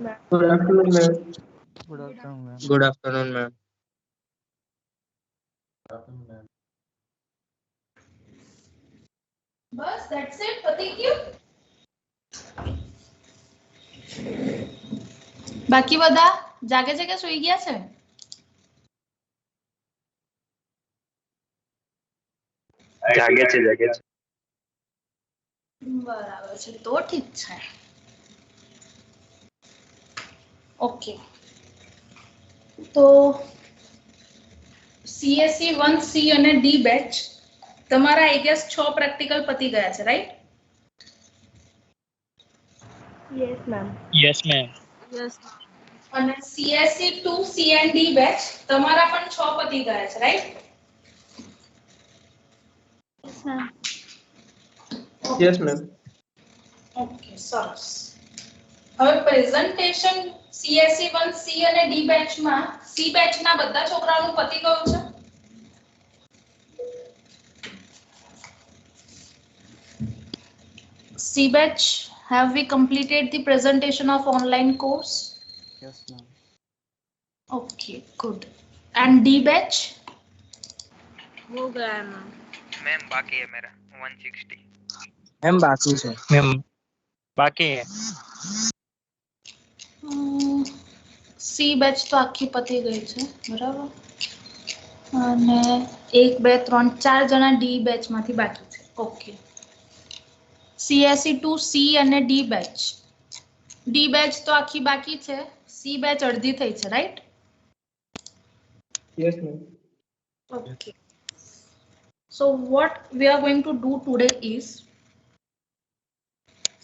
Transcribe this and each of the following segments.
Good afternoon, ma'am. Good afternoon, ma'am. Good afternoon, ma'am. Bus that's it પતી ગયું બાકી બધા જાગે છે કે સુઈ ગયા છે જાગે છે બરાબર છે તો ઠીક છે ઓકે તો CSE 1C અને D બેચ તમારા આઈ ગેસ 6 પ્રેક્ટિકલ પતી ગયા છે right Yes, ma'am. Yes, ma'am. Yes. અને CSE 2C and D batch તમારા પણ 6 પતી ગયા છે right Yes, ma'am. Yes, ma'am. Okay સરસ હવે પ્રેઝન્ટેશન CSE 1C અને D બેચ માં C બેચ ના બધા છોકરાઓનું પતી ગયું છે C batch, have we completed the presentation of online course? Yes, ma'am. Okay, good. And D batch? हो गया है मैम मैम बाकी है मेरा 160 मैम बाकी है मैम बाकी है C batch तो आखी पती गई છે બરાબર અને 1 2 3 4 જણા D batch માંથી બાકી છે ઓકે CSE 2C અને D batch D batch તો આખી બાકી છે C batch અડધી થઈ છે right Yes, ma'am. Okay. So what we are going to do today is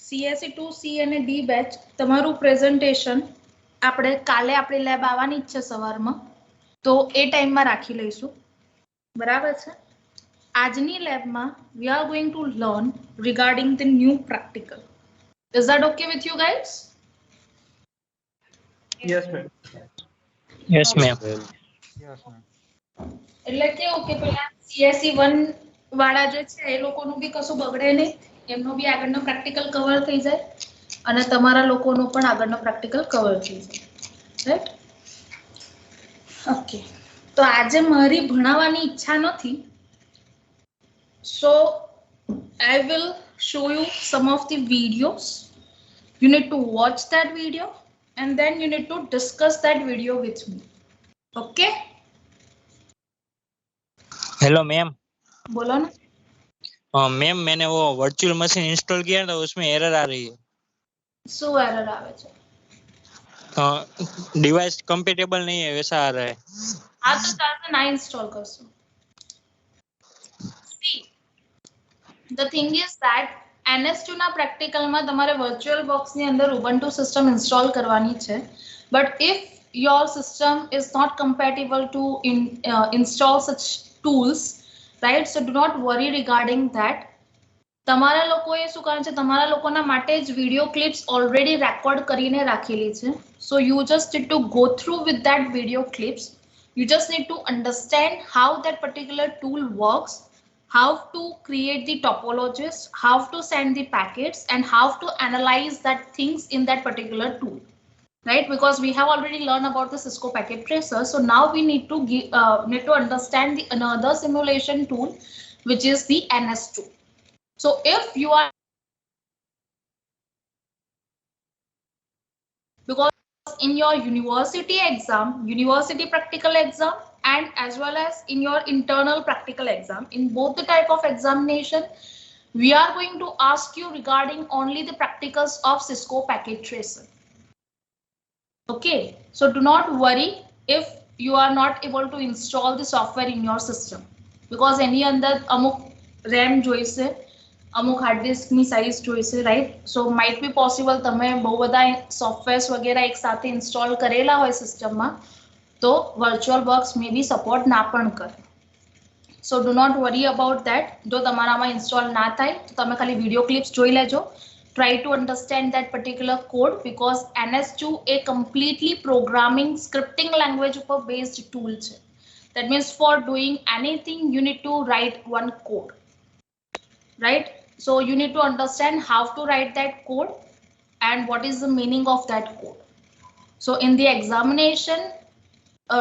CSE 2C અને D batch તમારું presentation આપણે કાલે આપણી લેબ આવવાની જ છે સવારમાં તો એ ટાઈમમાં રાખી લઈશું બરાબર છે આજની લેબમાં we are going to learn regarding the new practical. Is that okay with you guys? Yes, ma'am. yes ma'am yes ma'am એટલે કેવું કે પેલા CSE 1 વાળા જે છે એ લોકોનું બી કશું બગડે નહીં એમનો બી આગળનો પ્રેક્ટિકલ કવર થઈ જાય અને તમારા લોકોનો પણ આગળનો પ્રેક્ટિકલ કવર થઈ જાય રાઈટ ઓકે તો આજે મારી ભણાવવાની ઈચ્છા નથી so I will show you some of the videos you need to watch that video and then you need to discuss that video with me okay hello ma'am बोलो ना ma'am मैंने वो virtual machine install किया था उसमें error आ रही है શું એરર આવે છે डिवाइस कंपेटेबल नहीं है वैसा आ रहा है આ તો ચાલશે ના ઇન્સ્ટોલ કરશો see the thing is that NS2 ના પ્રેક્ટિકલમાં તમારે વર્ચ્યુઅલ બોક્સની અંદર ઉબુન્ટુ સિસ્ટમ ઇન્સ્ટોલ કરવાની છે but if your system is not compatible to install such tools right so do not worry regarding that તમારા લોકોએ શું કરવાનું છે તમારા લોકોના માટે જ વિડિયો ક્લિપ્સ ઓલરેડી રેકોર્ડ કરીને રાખેલી છે so you just need to go through with that video clips you just need to understand how that particular tool works how to create the topologies how to send the packets and how to analyze that things in that particular tool right because we have already learned about the Cisco packet tracer so now we need to understand the another simulation tool which is the NS2 so if you are because in your university exam university practical exam and as well as in your internal practical exam in both the type of examination we are going to ask you regarding only the practicals of Cisco packet tracer okay so do not worry if you are not able to install the software in your system because any અંદર અમુક RAM જોઈશે અમુક hard ડિસ્કની size જોઈશે right so might be possible તમે બહુ બધા softwares વગેરે એકસાથે ઇન્સ્ટોલ કરેલા હોય સિસ્ટમમાં તો virtual box may be support ના પણ કરે so do not worry about that જો તમારામાં ઇન્સ્ટોલ ના થાય તો તમે ખાલી વિડીયો ક્લિપ્સ જોઈ લેજો try to understand that particular code because NS2 a completely programming scripting language upper based tool છે that means for doing anything you need to write one code right so you need to understand how to write that code and what is the meaning of that code So in the examination,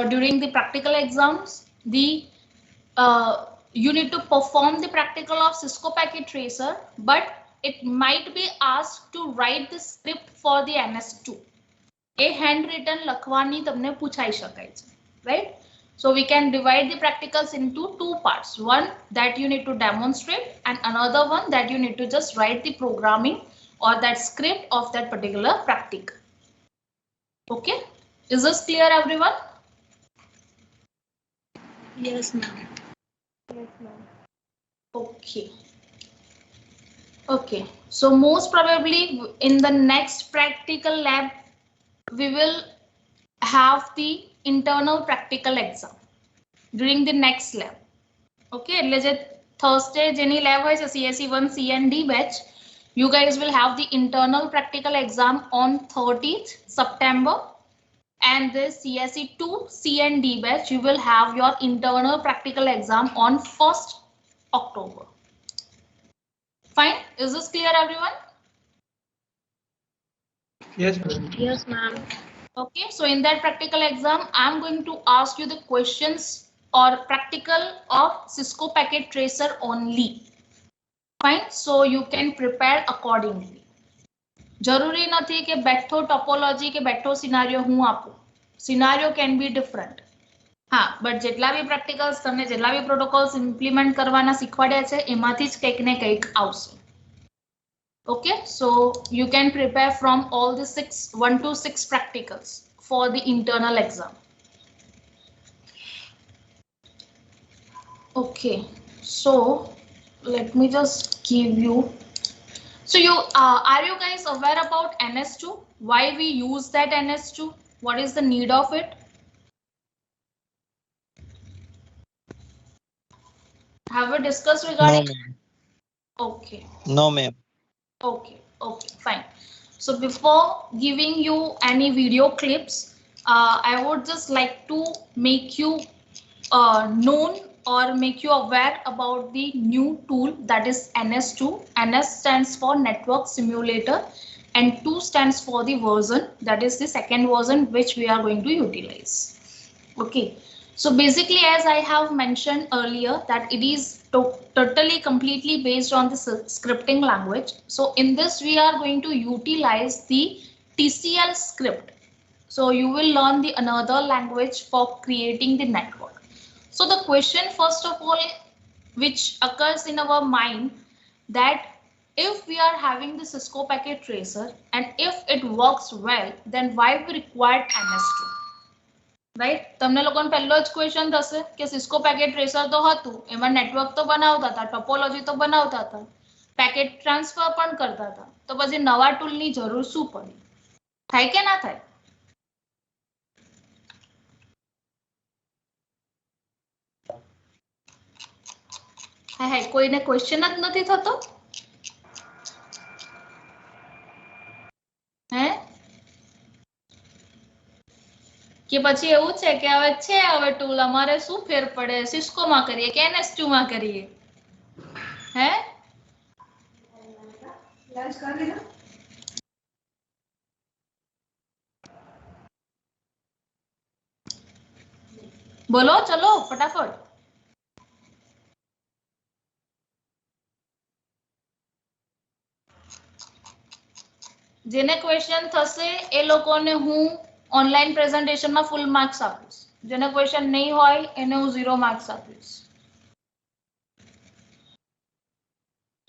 during the practical exams, you need to perform the practical of Cisco Packet Tracer, but it might be asked to write the script for the NS2. A handwritten લખવાની તમને પૂછાઈ શકાય છે, right? So we can divide the practicals into two parts. One that you need to demonstrate and another one that you need to just write the programming or that script of that particular practical. Okay, is this clear everyone? Yes, ma'am. Yes, ma'am. Okay. Okay, so most probably in the next practical lab we will have the internal practical exam during the next lab. Okay, એટલે જે Thursday જેની lab હોય છે CSE 1 C and D batch, you guys will have the internal practical exam on 30th September, and the CSE 2 C and D batch you will have your internal practical exam on 1st October. Fine, is this clear everyone? Yes, ma'am. Yes, ma'am. Okay, so in that practical exam, I'm going to ask you the questions or practical of Cisco Packet Tracer only. Fine, so you can prepare accordingly. જરૂરી નથી કે બેઠો topology કે બેઠો scenario હું આપું. Scenario can be different. હા, but જેટલા બી practicals તમને જેટલા બી protocols implement કરવાના શીખવાડ્યા છે એમાંથી જ કંઈક ને કંઈક આવશે. Okay, so you can prepare from all the 1 to 6 practicals for the internal exam. Okay, so let me just give you. So you are you guys aware about NS2? Why we use that NS2? What is the need of it? Have we discussed regarding? No, ma'am. Okay. No, ma'am. Okay, okay, fine. So before giving you any video clips, I would just like to make you known or make you aware about the new tool that is NS2. NS stands for Network Simulator and 2 stands for the version, that is the second version which we are going to utilize. Okay, so basically as I have mentioned earlier that it is totally completely based on the scripting language. So in this we are going to utilize the TCL script. So you will learn the another language for creating the network. So the question first of all which occurs in our mind, that if we are having the Cisco Packet Tracer and if it works well, then why we require NS2? Right, તમને લોકોને પહેલો જ question થશે કે Cisco packet tracer તો હતું, એમાં network તો બનાવતા હતા, ટોપોલોજી તો બનાવતા હતા, પેકેટ ટ્રાન્સફર પણ કરતા હતા, તો પછી નવા ટૂલની જરૂર શું પડી? થાય કે ના થાય? હે કોઈને ક્વેશ્ચન જ નથી થતો? હે કે પછી એવું છે કે હવે ટૂલ અમારે શું ફેર પડે, સિસ્કો માં કરીએ કે NS2 માં કરીએ? હે બોલો, ચલો ફટાફટ. જેને ક્વેશ્ચન થશે એ લોકોને હું ઓનલાઈન પ્રેઝન્ટેશનમાં ફૂલ માર્ક્સ આપીશ, જેને ક્વેશ્ચન નહીં હોય એને હું 0 માર્ક્સ આપીશ.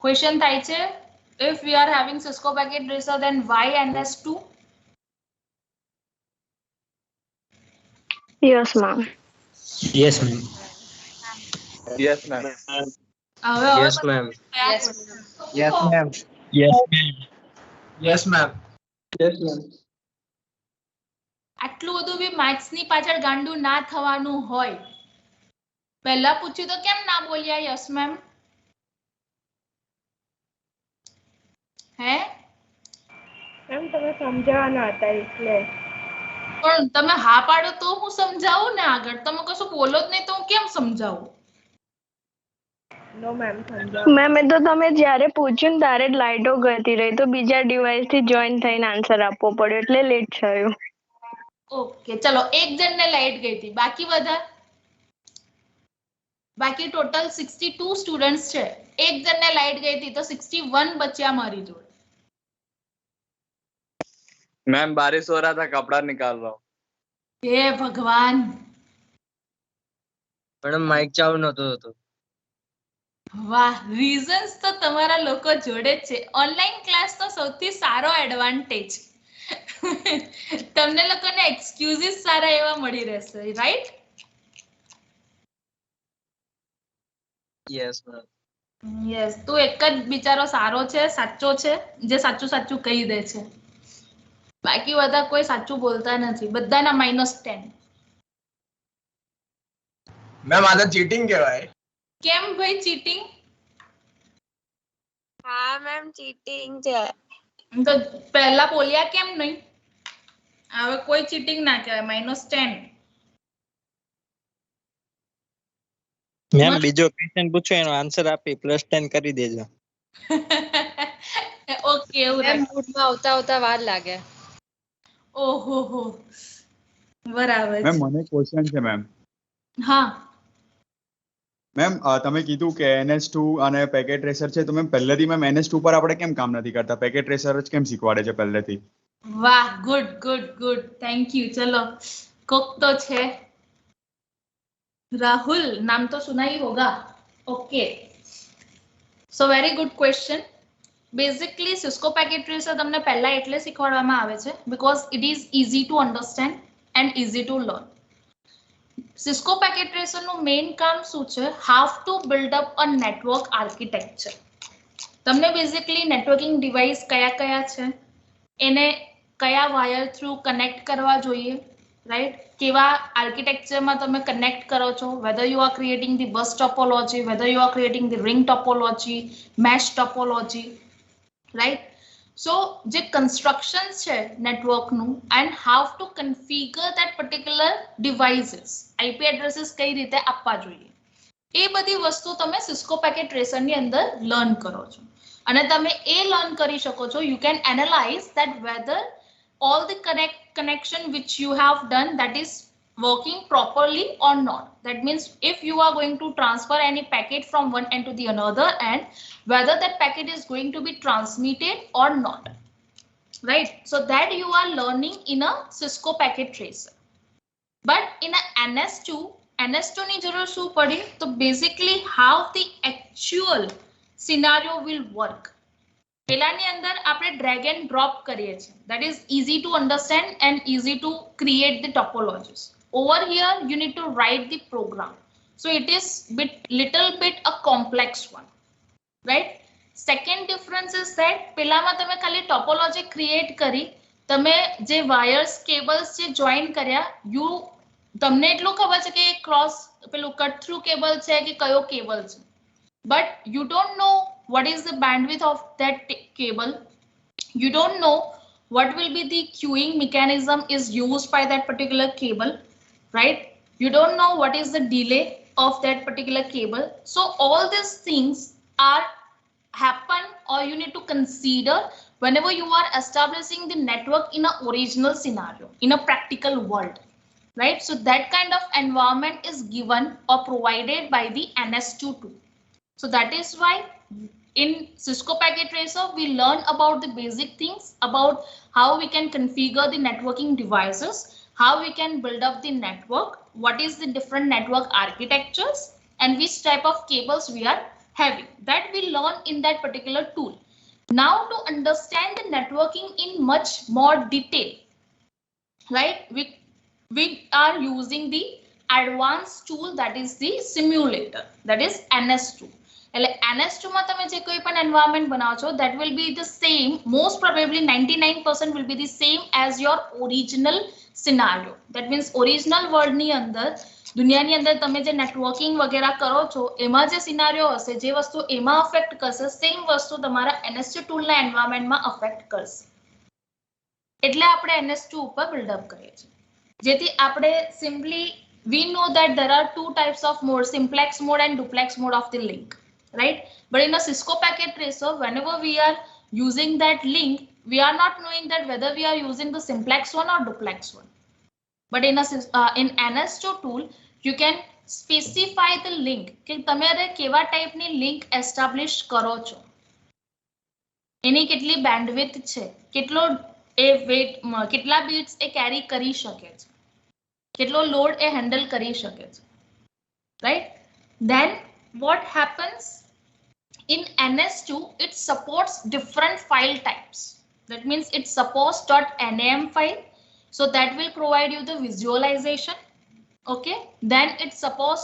ક્વેશ્ચન થાય છે, if we are having Cisco Packet Tracer then why NS2? Yes, ma'am. Yes, ma'am. Yes, ma'am. Yes, ma'am. Yes, Yes, ma'am. Yes, ma'am. Yes, ma'am. Yes, ma'am. આટલું બધું બી માર્ક્સ ની પાછળ ગાંડું ના થવાનું હોય. પહેલા પૂછ્યું તો કેમ ના બોલ્યા યસ મેમ? હે મેમ તમે સમજાવવાના હતા એટલે. પણ તમે હા પાડો તો હું સમજાવું ને આગળ, તમે કશું બોલો જ નહીં તો હું કેમ સમજાવું? નો મેમ સમજાવો. મેમ એ તો તમે જ્યારે પૂછ્યું ને ત્યારે જ લાઈટો ગતી રહી, તો બીજા ડિવાઇસ થી જોઈન થઈને આન્સર આપવો પડ્યો એટલે લેટ થયું. ઓકે ચલો એક જણને લાઈટ ગઈ હતી બાકી બધા બાકી ટોટલ 62 સ્ટુડન્ટ્સ છે એક જણને લાઈટ ગઈ હતી તો 61 બચ્યા મારી જોડે मैम बारिश हो रहा था कपड़ा निकाल रहा हूँ હે ભગવાન મેડમ માઇક ચાલુ નતો થતો. વાહ રીઝન્સ તો તમારા લોકો જોડે જ છે ઓનલાઈન ક્લાસ તો સૌથી સારો એડવાન્ટેજ તમને લોકોને એક્સક્યુઝિસ સારા એવા મળી રહેશે રાઈટ યસ મેમ. યસ તું એક જ બિચારો સારો છે સાચો છે જે સાચું સાચું કહી દે છે બાકી બધા કોઈ સાચું બોલતા નથી બધાના -10 मैम आधा चीटिंग क्या है કેમ ભાઈ ચીટિંગ હા મેમ ચીટિંગ છે. તો પહેલા બોલ્યા કેમ નહીં હવે કોઈ ચીટિંગ ના કહેવાય -10 મેમ બીજો ક્વેશ્ચન પૂછો એનો આન્સર આપી +10 કરી દેજો. ઓકે એવું મેમ મૂડમાં આવતા આવતા વાર લાગે. ઓહો હો બરાબર મેમ મને ક્વેશ્ચન છે મેમ. હા મેમ તમે કીધું કે NS2 અને પેકેટ ટ્રેસર છે તો મેમ પહેલેથી મેમ NS2 પર આપણે કેમ કામ નથી કરતા પેકેટ ટ્રેસર જ કેમ શીખવાડે છે પહેલેથી વાહ good good good thank you ચલો કોક તો છે રાहुल नाम तो सुना ही होगा okay so very good question basically Cisco packet tracer તમને પહેલા એટલે શીખવાડવામાં આવે છે because it is easy to understand and easy to learn Cisco packet tracer નું મેઇન કામ શું છે how to build up a network architecture તમને બેઝિકલી નેટવર્કિંગ ડિવાઇસ કયા કયા છે એને કયા વાયર થ્રુ કનેક્ટ કરવા જોઈએ રાઈટ કેવા આર્કિટેક્ચરમાં તમે કનેક્ટ કરો છો whether you are creating the bus topology whether you are creating the ring topology mesh topology right so જે કન્સ્ટ્રક્શન છે નેટવર્કનું and how to configure that particular devices IP addresses કઈ રીતે આપવા જોઈએ એ બધી વસ્તુ તમે સિસ્કો પેકેટ ટ્રેસરની અંદર લર્ન કરો છો અને તમે એ લર્ન કરી શકો છો you can analyze that whether all the connection which you have done that is working properly or not that means if you are going to transfer any packet from one end to the another and whether that packet is going to be transmitted or not right so that you are learning in a Cisco packet tracer but in a NS2 ની જરૂર શું પડી તો basically how the actual scenario will work પેલાની અંદર આપણે drag and drop કરીએ છીએ that is easy to understand and easy to create the topologies over here you need to write the program so it is little bit a complex one right second difference is that પેલામાં તમે ખાલી topology create કરી તમે જે wires cables જે join કર્યા you તમને એટલું ખબર છે કે ક્રોસ પેલું કટ થ્રુ કેબલ છે કે કયો કેબલ છે but you don't know what is the bandwidth of that cable you don't know what will be the queuing mechanism is used by that particular cable right you don't know what is the delay of that particular cable so all these things are happen or you need to consider whenever you are establishing the network in a original scenario in a practical world right so that kind of environment is given or provided by the NS2 tool so that is why in Cisco packet tracer we learn about the basic things about how we can configure the networking devices how we can build up the network what is the different network architectures and which type of cables we are having that we learn in that particular tool now to understand the networking in much more detail right we are using the advanced tool that is the simulator that is NS2 એટલે NS2 માં તમે જે કોઈ પણ environment બનાવો છો that will be the same most probably 99% will be the same as your original scenario that means original world ની અંદર દુનિયાની અંદર તમે જે networking વગેરે કરો છો એમાં જે scenario હશે જે વસ્તુ એમાં affect કરશે same વસ્તુ તમારા NS2 tool ના environment માં affect કરશે એટલે આપણે NS2 ઉપર build up કરીએ છીએ જેથી આપણે simply we know that there are two types of mode simplex mode and duplex mode of the link right but in a Cisco packet tracer whenever we are using that link we are not knowing that whether we are using the simplex one or duplex one But in NS2 tool, you can specify the link કે તમારે કેવા ટાઈપની link establish કરો છો, એની કેટલી bandwidth છે, કેટલો એ wet, કેટલા બીટ્સ એ કેરી કરી શકે છે, કેટલો લોડ એ હેન્ડલ કરી શકે છે, right? Then what happens in NS2, it supports different file types. That means it supports .nam file, so that will provide you the visualization. Okay, then it supports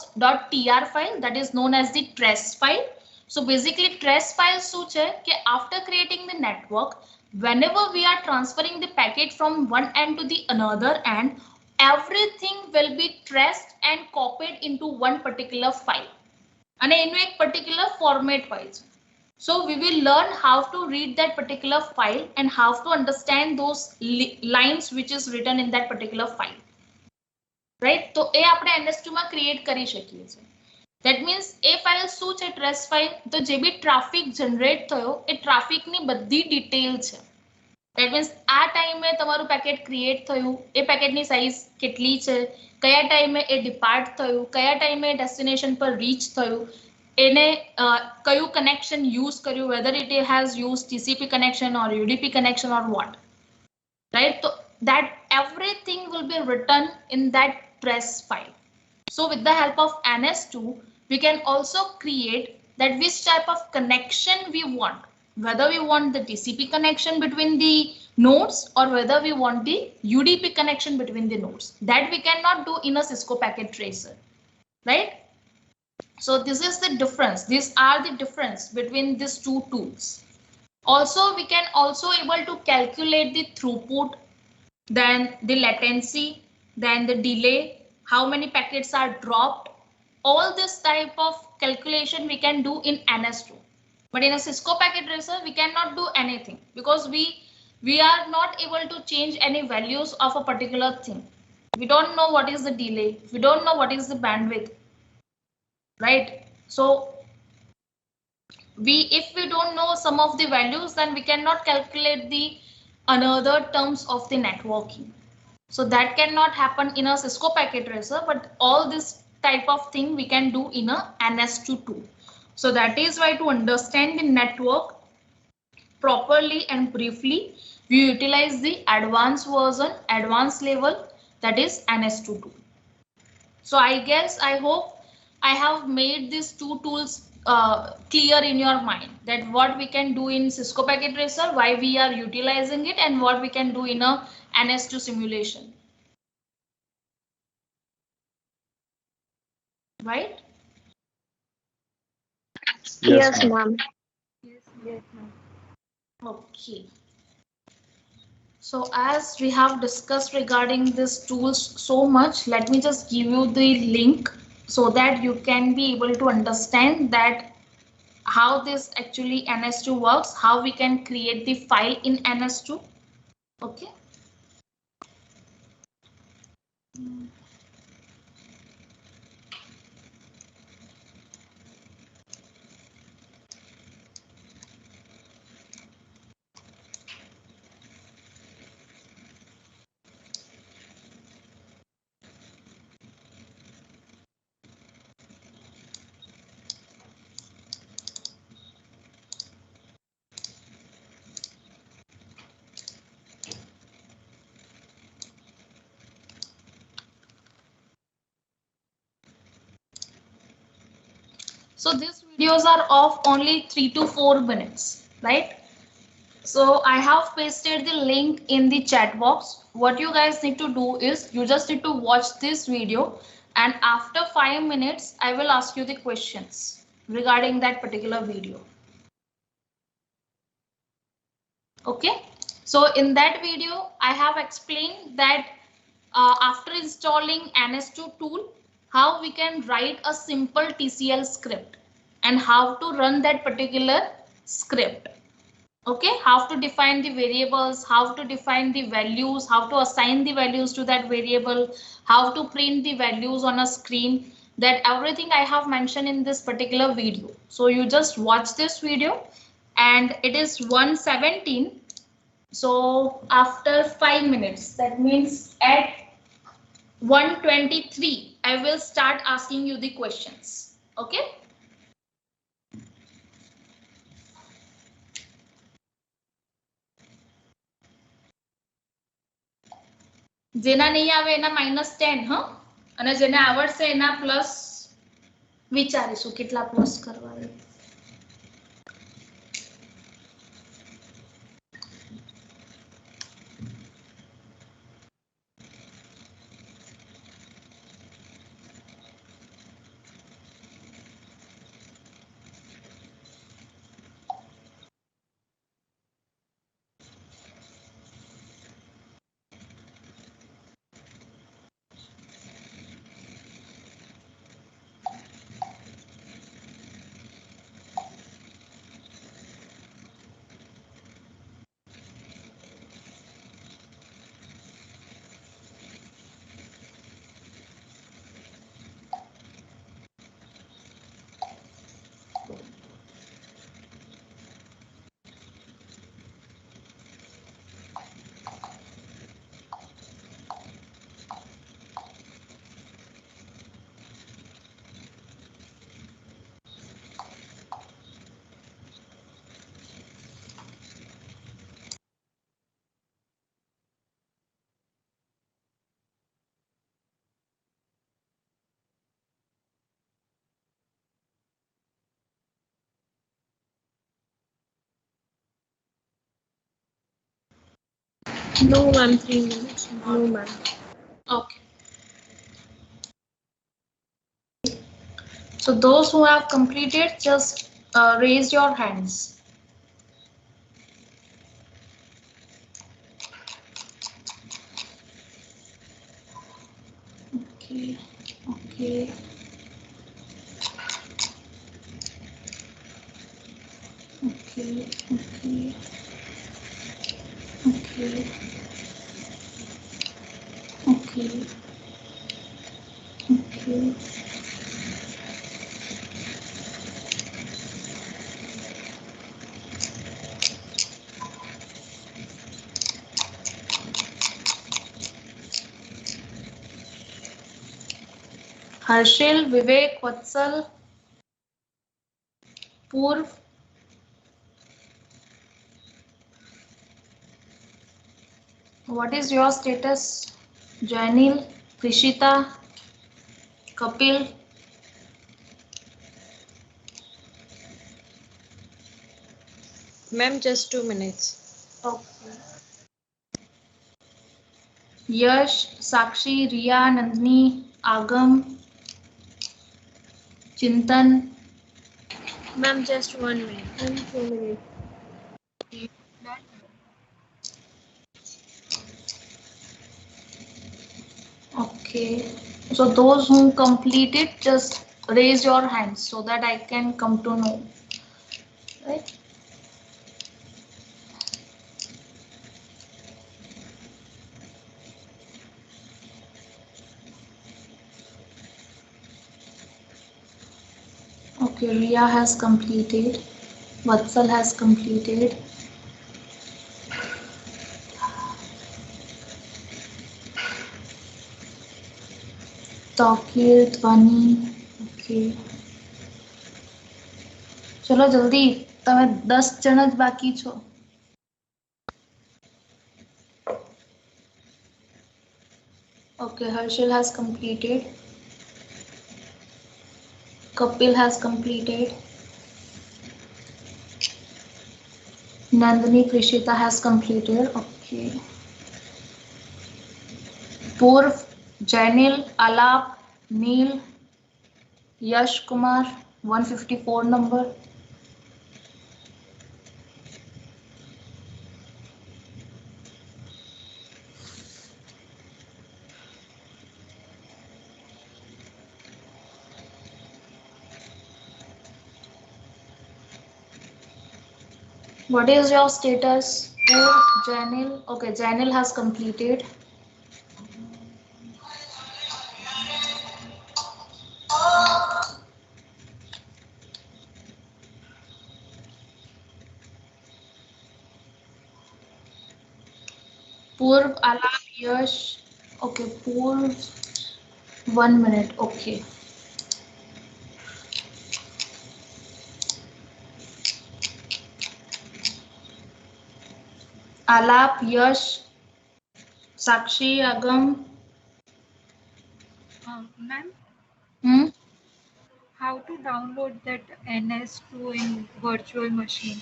.tr file, that is known as the trace file. So basically trace file શું છે કે after creating the network, whenever we are transferring the packet from one end to the another end, everything will be traced and copied into one particular file. અને એનું એક particular format હોય છે. So we will learn how to read that particular file and how to understand those lines which is written in that particular file. Right? તો એ આપણે NS2 માં create કરી શકીએ છીએ. That means એ ફાઇલ શું છે trace ફાઇલ, તો જે બી ટ્રાફિક જનરેટ થયો એ ટ્રાફિકની બધી ડિટેલ છે. That means આ ટાઈમે તમારું પેકેટ ક્રિએટ થયું, એ પેકેટની સાઇઝ કેટલી છે, કયા ટાઈમે એ ડિપાર્ટ થયું, કયા ટાઈમે ડેસ્ટિનેશન પર રીચ થયું, એને કયું કનેક્શન યુઝ કર્યું, whether it has used TCP connection or UDP connection or what, right? So that everything will be written in that trace file. So with the help of NS2, we can also create that which type of connection we want, whether we want the TCP connection between the nodes or whether we want the UDP connection between the nodes. That we cannot do in a Cisco packet tracer, right? So this is the difference. These are the difference between these two tools. Also, we can also able to calculate the throughput, then the latency, then the delay, how many packets are dropped. All this type of calculation we can do in NS2. But in a Cisco packet tracer, we cannot do anything because we are not able to change any values of a particular thing. We don't know what is the delay. We don't know what is the bandwidth, right? So if we don't know some of the values, then we cannot calculate the another terms of the networking. So that cannot happen in a Cisco packet tracer, but all this type of thing we can do in a NS2 tool. So that is why to understand the network properly and briefly, we utilize the advanced version, advanced level, that is NS2 tool. So I guess, I hope I have made these two tools clear in your mind, that what we can do in Cisco packet tracer, why we are utilizing it, and what we can do in a NS2 simulation. Right? Yes, ma'am. Yes, ma'am. Okay. So as we have discussed regarding these tools so much, let me just give you the link so that you can be able to understand that how this actually NS2 works, how we can create the file in NS2. Okay. So these videos are of only 3 to 4 minutes, right? So I have pasted the link in the chat box. What you guys need to do is you just need to watch this video, and after 5 minutes, I will ask you the questions regarding that particular video. Okay, so in that video, I have explained that after installing NS2 tool, how we can write a simple TCL script and how to run that particular script. Okay, how to define the variables, how to define the values, how to assign the values to that variable, how to print the values on a screen. That everything I have mentioned in this particular video. So you just watch this video, and it is 1:17. So after 5 minutes, that means at 123. I will start asking you the questions. Okay. જેના નહીં આવે એના -10 હ અને જેને આવડશે એના plus વિચારીશું કેટલા પ્લસ કરવા. No, ma'am, 3 minutes. No, ma'am. Okay. So those who have completed, just raise your hands. Okay. Okay. Okay. Okay. Okay. Okay. Okay. Harshil, Vivek, Vatsal, Purv. What is your status? Janil, Prishita, Kapil. Ma'am, just 2 minutes. Okay. Yash, Sakshi, Riya, Nandini, Agam, Chintan. Ma'am, just 1 minute. Ma'am, 2 minutes. Okay. So those who completed, just raise your hands so that I can come to know. Right? Okay, Riya has completed. Vatsal has completed. Tokir, Dhvani. Okay. ચલો જલ્દી તમે 10 જણ જ બાકી છો. Okay, Harshil has completed. Kapil has completed. Nandini Prishita has completed. Okay. Purv, Janil, Alap, Neil, Yash Kumar, 154 number. What is your status? Purv, Janil. Okay, Janil has completed. Purv, Alap, Yash. Okay, Purv, 1 minute. Okay. Alap, Yash, Sakshi, Agam. Ma'am, Hmm? how to download that NS2 in virtual machine?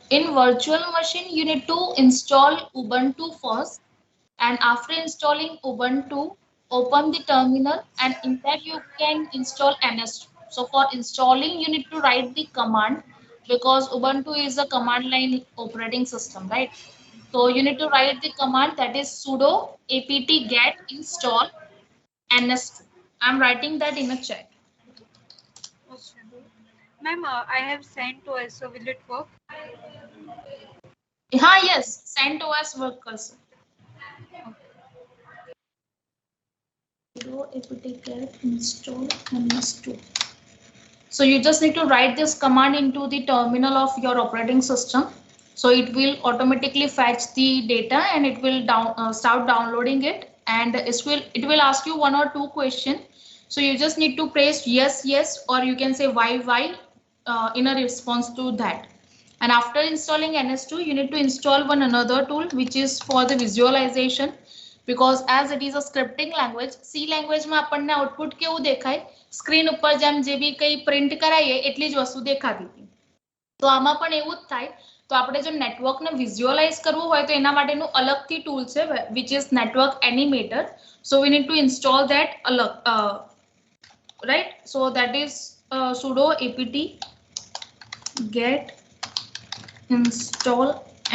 In virtual machine, you need to install Ubuntu first, and after installing Ubuntu, open the terminal, and in that you can install NS2. So for installing, you need to write the command because Ubuntu is a command line operating system, right? So you need to write the command that is sudo apt get install NS2. I'm writing that in a chat. Okay. Ma'am, I have sent to us, so will it work? Yes, CentOS work also. Sudo apt get install NS2. So you just need to write this command into the terminal of your operating system. So it will automatically fetch the data and it will start downloading it, and it will ask you 1 or 2 questions. So you just need to press yes, or you can say why in a response to that. And after installing NS2, you need to install one another tool which is for the visualization, because as it is a scripting language, C language માં આપણને output કેવું દેખાય, screen ઉપર જેમ જે બી કંઈ print કરાઈએ એટલી જ વસ્તુ દેખાતી હતી. તો આમાં પણ એવું જ થાય. તો આપણે જો નેટવર્કને વિઝ્યુઅલાઇઝ કરવું હોય તો એના માટેનું અલગથી ટૂલ છે which is network animator. So we need to install that અલગ, right? So that is sudo apt get install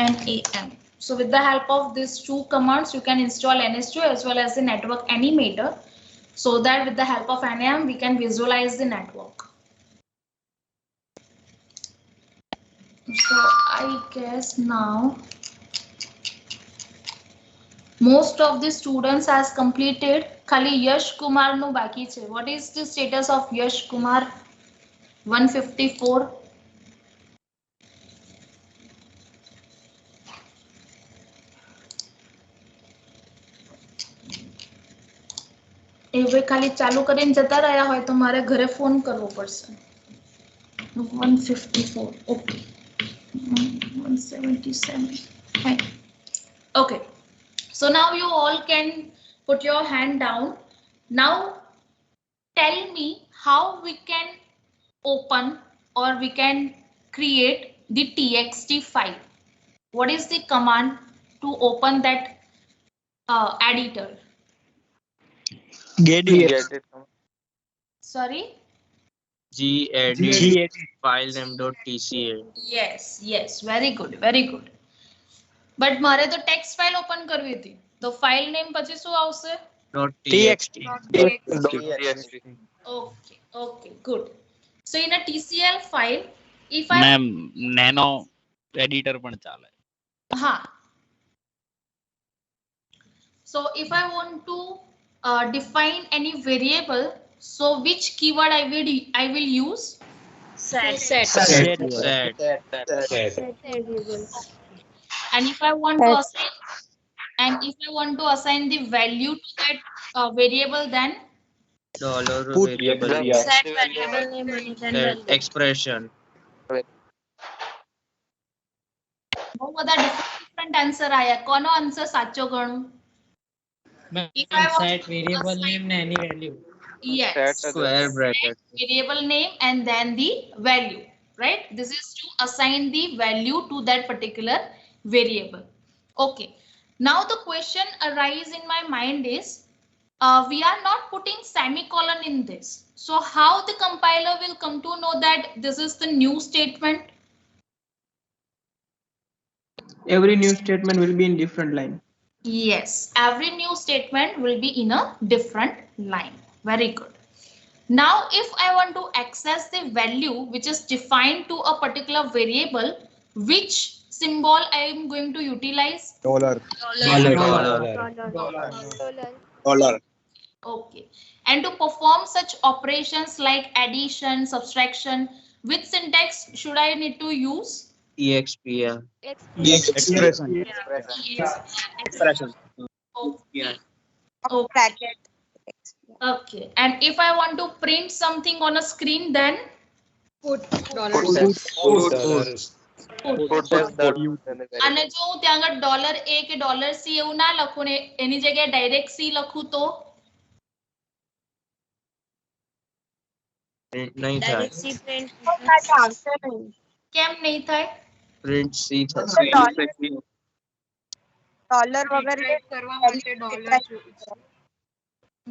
NAM. So with the help of these 2 commands, you can install NS2 as well as the network animator, so that with the help of NAM, we can visualize the network. So I guess now most of the students has completed. Khali Yash Kumar no baki che. What is the status of Yash Kumar? 154. એ ખાલી ચાલુ કરીને જતા રહ્યા હોય તો મારે ઘરે phone કરવો પડશે. 154. Okay. 177. Okay. So now you all can put your hand down. Now tell me how we can open or we can create the txt file. What is the command to open that editor? Gedit. Sorry? gedit filename.tca. Yes, very good, very good. But મારે તો text file open કરવી હતી, તો file name પછી શું આવશે? .txt. Okay, good. So in a TCL file, if I ma'am nano editor પણ ચાલે. So if I want to define any variable, so which keyword I will use? Set. And if I want to assign the value to that variable, then $variable. Set variable name and then value. Expression. બહુ બધા different answer આયા. કોનો answer સાચો ગણું? If I want set variable assign- name ને any value. Yes. Square bracket. Variable name and then the value, right? This is to assign the value to that particular variable. Okay. Now the question arise in my mind is, we are not putting semicolon in this. So how the compiler will come to know that this is the new statement? Every new statement will be in different line. Yes, every new statement will be in a different line. Very good. Now, if I want to access the value which is defined to a particular variable, which symbol I am going to utilize? $. Okay. And to perform such operations like addition, subtraction, which syntax should I need to use? exp. Expression. Okay. Yeah. Okay. Okay. And if I want to print something on a screen, then Put dollar. put. અને જો હું ત્યાં આગળ $A કે $C એવું ના લખું ને એની જગ્યાએ ડાયરેક્ટ C લખું તો नहीं था Direct C print. કેમ નહીં થાય? प्रिंट सी था ડોલર વગર કરવા માટે dollar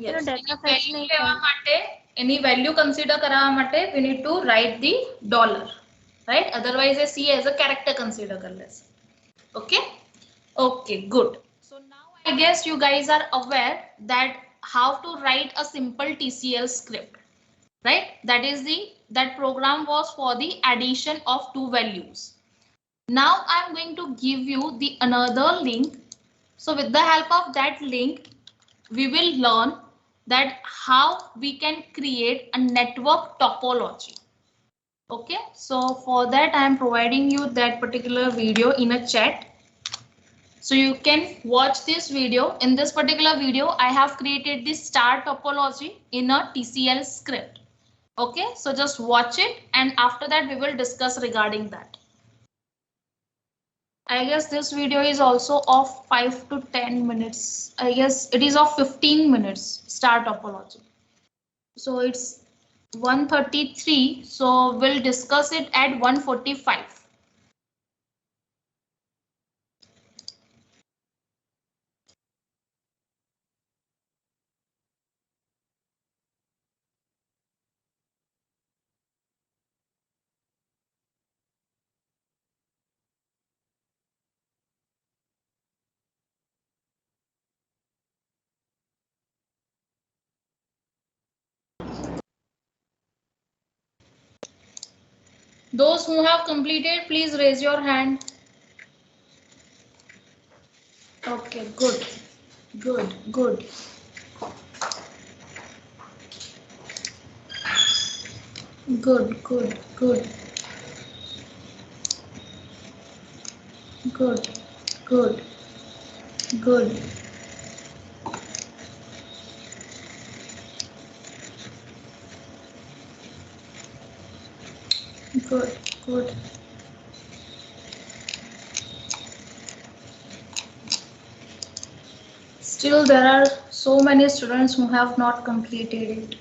Yes. data fetch Value નહીં લેવા થાય. માટે એની વેલ્યુ કન્સિડર કરવા માટે we need to write the dollar, right? Otherwise a C as a character consider कर लेશે. Okay? Okay, good. So now I guess you guys are aware that how to write a simple TCL script, right? That program was for the addition of two values. Now I'm going to give you the another link. So with the help of that link, we will learn that how we can create a network topology. Okay, so for that I am providing you that particular video in a chat. So you can watch this video. In this particular video, I have created the star topology in a TCL script. Okay, so just watch it and after that we will discuss regarding that. I guess this video is also of 5 to 10 minutes. I guess it is of 15 minutes star topology. So it's 1:33. So we'll discuss it at 1:45. Those who have completed, please raise your hand. Okay, good, good, good. Good, good, good. Good, good, good. Good, good. Still, there are so many students who have not completed it.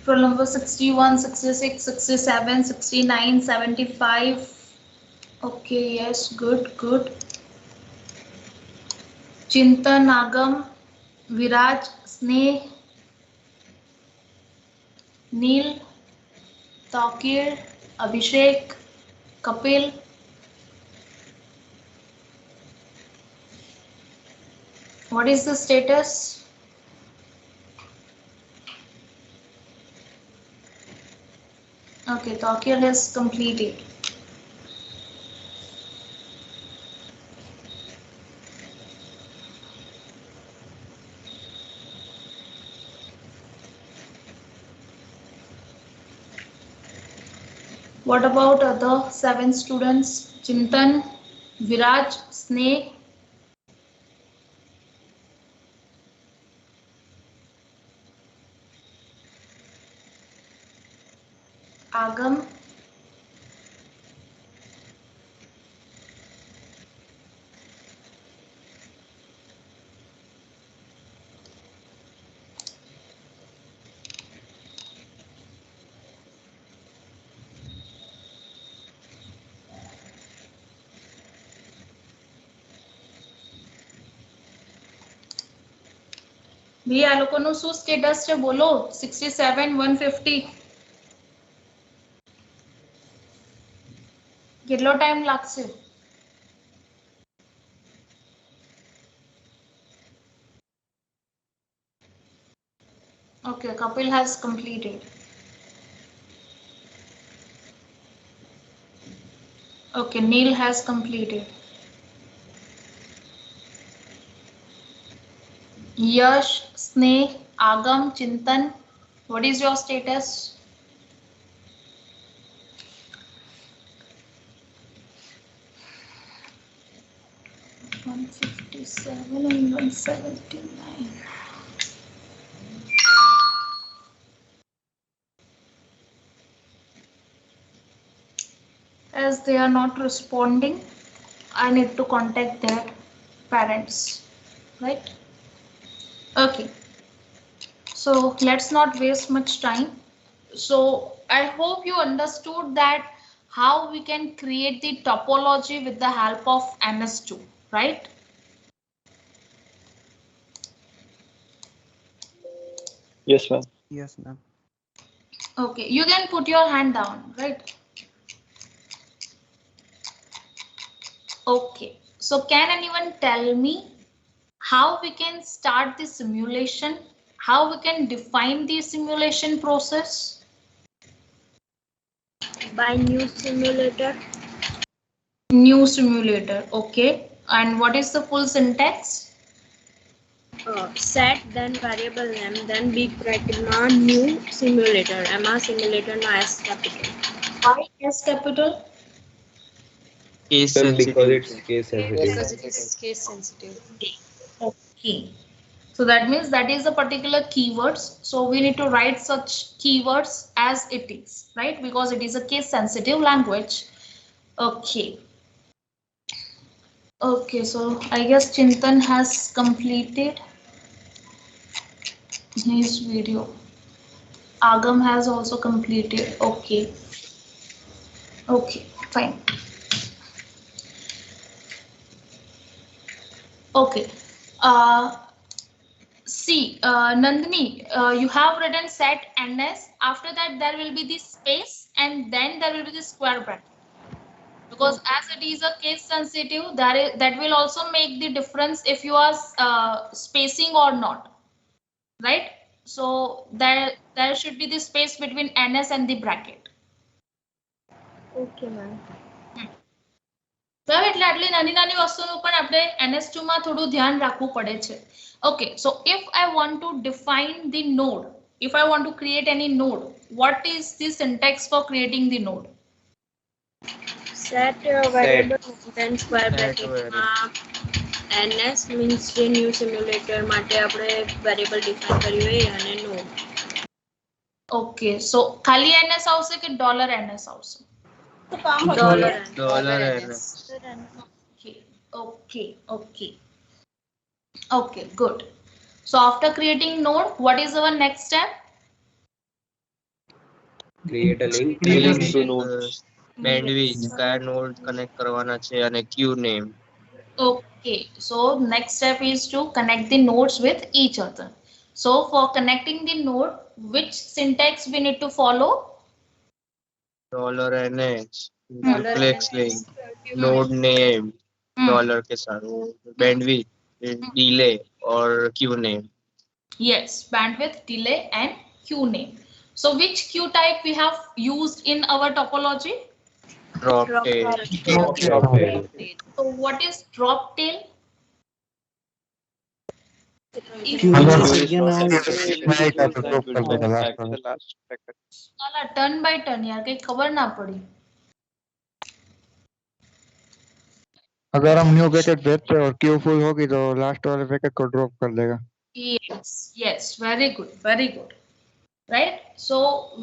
Roll number 61, 66, 67, 69, 75. Okay, yes, good, good. Chintan, Agam, Viraj, Sneh, Neil, Takir, Abhishek, Kapil. What is the status? Okay, Takir has completed. What about other 7 students? Chintan, Viraj, Sneh, Agam, ભઈ આ લોકોનું શું status છે બોલો 67 150 કેટલો time લાગશે? Okay, Kapil has completed. Okay, Neil has completed. Yash, Sneh, Agam, Chintan, what is your status? 157 and 179. As they are not responding, I need to contact their parents, right? Okay. So let's not waste much time. So I hope you understood that how we can create the topology with the help of NS2, right? Yes, ma'am. Yes, ma'am. Okay, you can put your hand down, right? Okay, so can anyone tell me how we can start the simulation? How we can define the simulation process? By new simulator. New simulator, okay. And what is the full syntax? Set then variable name then big bracket na new simulator. Simulator na S capital. Why S capital? Case Because sensitive. it's case sensitive. Because it is case sensitive. Okay. So that means that is a particular keywords. So we need to write such keywords as it is, right? Because it is a case sensitive language. Okay. Okay, so I guess Chintan has completed his video. Agam has also completed. Okay. Okay, fine. Okay. See, Nandini, you have written set NS. After that, there will be the space and then there will be the square bracket. Because as it is a case sensitive, that will also make the difference if you are spacing or not, right? So there should be the space between NS and the bracket. Okay, ma'am. એટલે આટલી નાની નાની વસ્તુનું પણ આપણે NS2 માં થોડું ધ્યાન રાખવું પડે છે. Okay, so if I want to define the node, if I want to create any node, what is the syntax for creating the node? Set variable then square bracket NS means જે new simulator માટે આપણે variable define કર્યું હોય અને node. Okay, so ખાલી NS આવશે કે $NS આવશે? $NS. Okay, good. So after creating node, what is our next step? Create a link to node. Bandwidth કયા node connect કરવાના છે અને queue name. Okay, so next step is to connect the nodes with each other. So for connecting the node, which syntax we need to follow? $NS duplex link node name dollar के साथ bandwidth delay और queue name. Yes, bandwidth, delay and queue name. So which queue type we have used in our topology? Drop tail. So what is drop tail? Turn by turn यार कहीं खबर ना पड़ी. अगर हम न्यू पैकेट भेजते हैं और क्यू फुल होगी तो लास्ट वाले पैकेट को ड्रॉप कर देगा. Yes, very good, right? So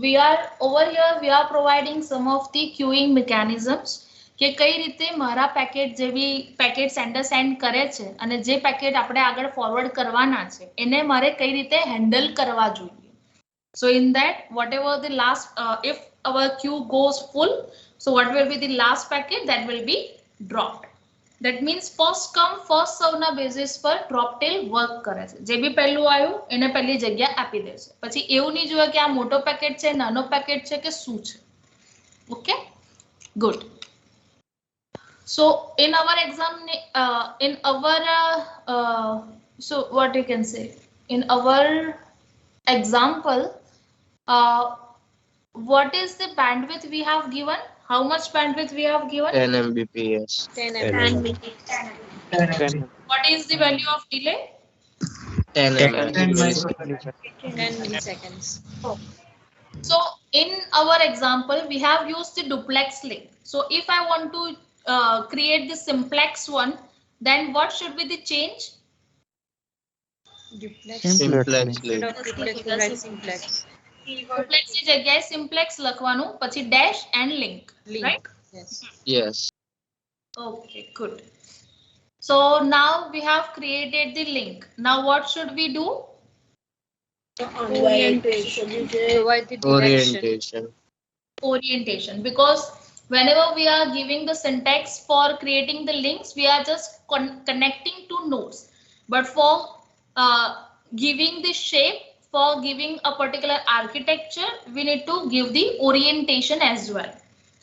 we are over here, we are providing some of the queuing mechanisms કે કઈ રીતે મારા પેકેટ જે બી પેકેટ સેન્ડર સેન્ડ કરે છે અને જે પેકેટ આપણે આગળ ફોરવર્ડ કરવાના છે એને મારે કઈ રીતે હેન્ડલ કરવા જોઈએ. So in that, whatever the last, if our queue goes full, so what will be the last packet that will be dropped? That means first come first serve na basis પર drop tail work કરે છે. જે બી પહેલું આવ્યું એને પહેલી જગ્યા આપી દેશે. પછી એવું નહીં જોવે કે આ મોટો પેકેટ છે નાનો પેકેટ છે કે શું છે. Okay, good. So in our exam, so what you can say, in our example, what is the bandwidth we have given? How much bandwidth we have given? 10 Mbps. 10 What is the value of delay? 10 milliseconds. So in our example, we have used the duplex link. So if I want to create the simplex one, then what should be the change? Simplex link. Simplex. Duplex ની જગ્યાએ simplex લખવાનું, પછી dash and link, right? Yes. Okay, good. So now we have created the link. Now what should we do? Orientation, because whenever we are giving the syntax for creating the links, we are just connecting two nodes, but for giving the shape, for giving a particular architecture, we need to give the orientation as well.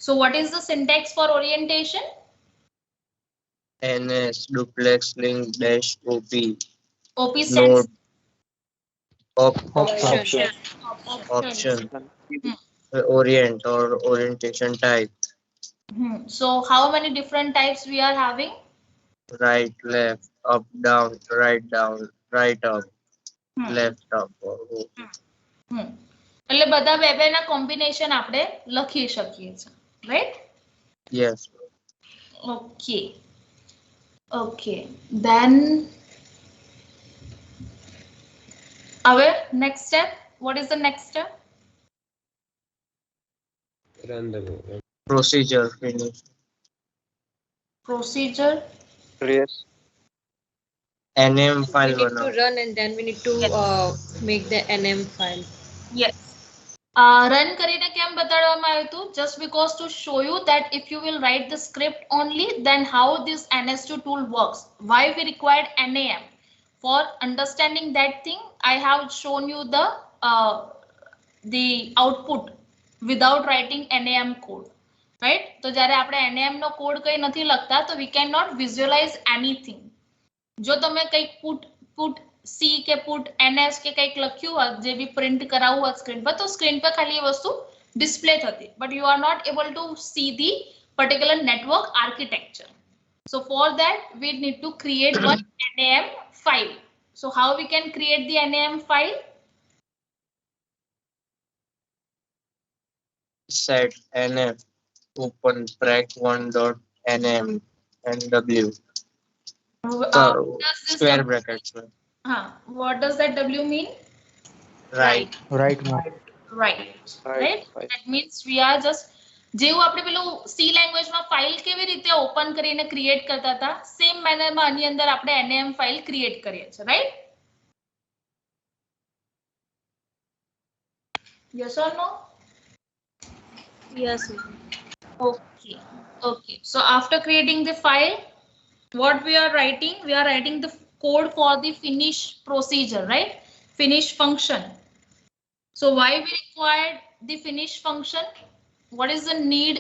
So what is the syntax for orientation? NS duplex link dash OP. OP stands Option. Orient or orientation type. So how many different types we are having? Right, left, up, down, right, up, left, up. એટલે બધા બે ના combination આપણે લખી શકીએ છીએ, right? Yes. Okay, then હવે next step, what is the next step? Run the Procedure finish. Procedure. Yes. NM file We need to run and then we need to make the NM file. Yes. Run કરીને કેમ બતાડવામાં આવ્યું હતું? Just because to show you that if you will write the script only, then how this NS2 tool works. Why we required NAM? For understanding that thing, I have shown you the output without writing NAM code, right? તો જ્યારે આપણે NAM નો code કઈ નથી લખતા, તો we cannot visualize anything. જો તમે કઈ put C કે put NS કે કઈક લખ્યું હોત, જે બી પ્રિન્ટ કરાવવું હોત સ્ક્રીન પર, તો સ્ક્રીન પર ખાલી એ વસ્તુ ડિસ્પ્લે થતી, but you are not able to see the particular network architecture. So for that we need to create one NAM file. So how we can create the NAM file? Set NF open prac1.nm and W. Square brackets. What does that W mean? Right. Right. That means we are just જેવું આપણે પેલું C language માં file કેવી રીતે open કરીને create કરતા હતા, same manner માં આની અંદર આપણે NAM ફાઇલ ક્રિએટ કરીએ છીએ, right? Yes or no? Yes. Okay. So after creating the file, what we are writing? We are writing the code for the finish procedure, right? Finish function. So why we required the finish function? What is the need